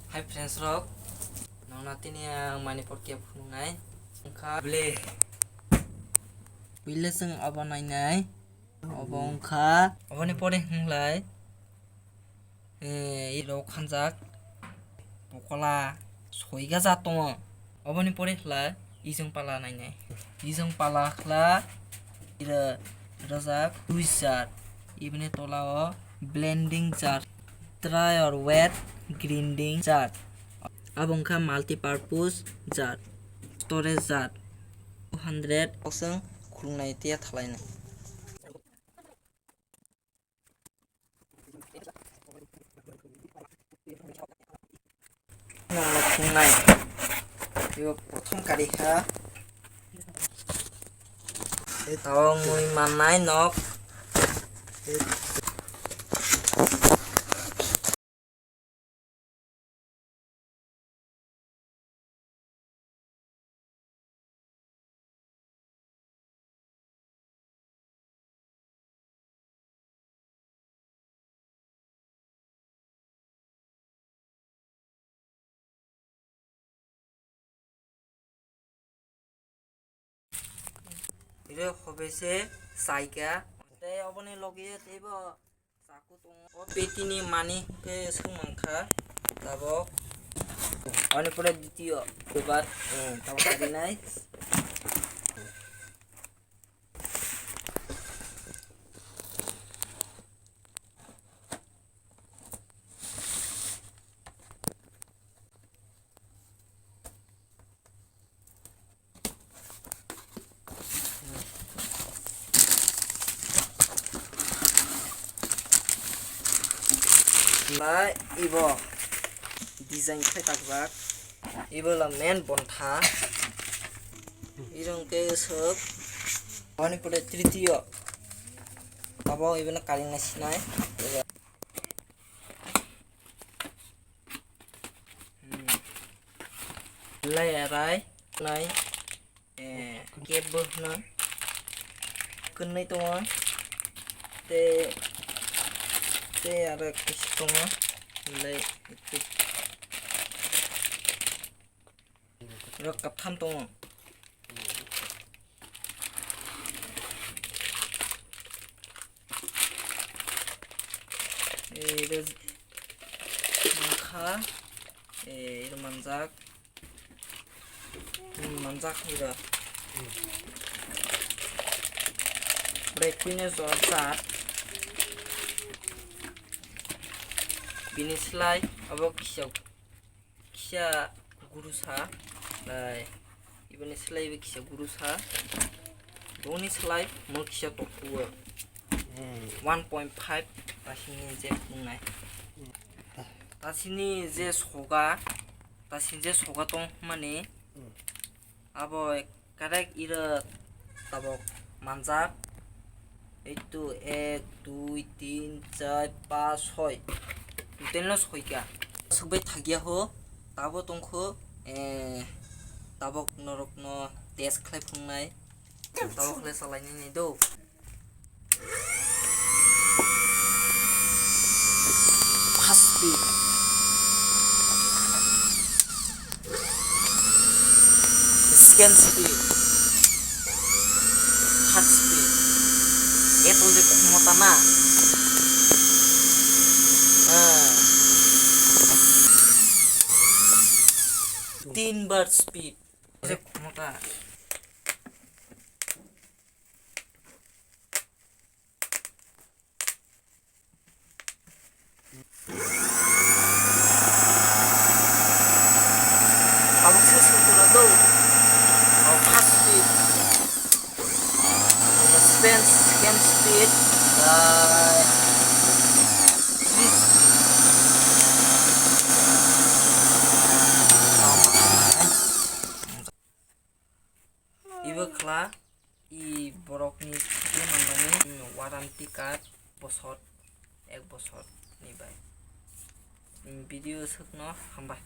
Hai friends rock, nong nanti nih yang manipur kia punai, ungka ble, bila seng apa nai, apa ungka, apa nih pore nglai, iro kanjak, pokola, soiga jatong, apa nih pore nglai, iseng pala nai, iseng pala khla, ira rajak juice jar, ibne tolao blending jar, dry or wet grinding jar. Abongka multi-purpose jar, storage jar, 200 okseng khulungnai tia thlainai. Nonglo khungnai, yo prothom karikha, tawang mui mannai nok. Ire hobese saika te oboni logi tebo saku tong o petini mani ke sungmangkha tabo oni pore ditio ebar tabo karinai Lai ibo design khai takjak ibo la main bontha irong ke sok oni pore tritiyo tabo ibena karinai sinai lai arai nai kebo na kunai tongo te ada kistonga lai itu ro katham tongo iro mangkha iro manjak iro breakfast zat bini selai abo kisa guru sa lai ibani selai be kisa guru sa doni selai mo kisa toku 1.5 tasini je pungnai tasini je soga tong mani abo correct ira tabok manjak itu 1 2 3 4 5 6 tenlo soika subai thagia ho tabo tongkho tabok norokno test khlai phungnai tabo khlai salaini ni do fast speed scan speed hot speed eto je khomota na तीन speed je khomota abuk sesuatu do fast speed scan speed ibo khla I borokni khati manmani warranty card bosor 1 bosor ni bai video sukno hambay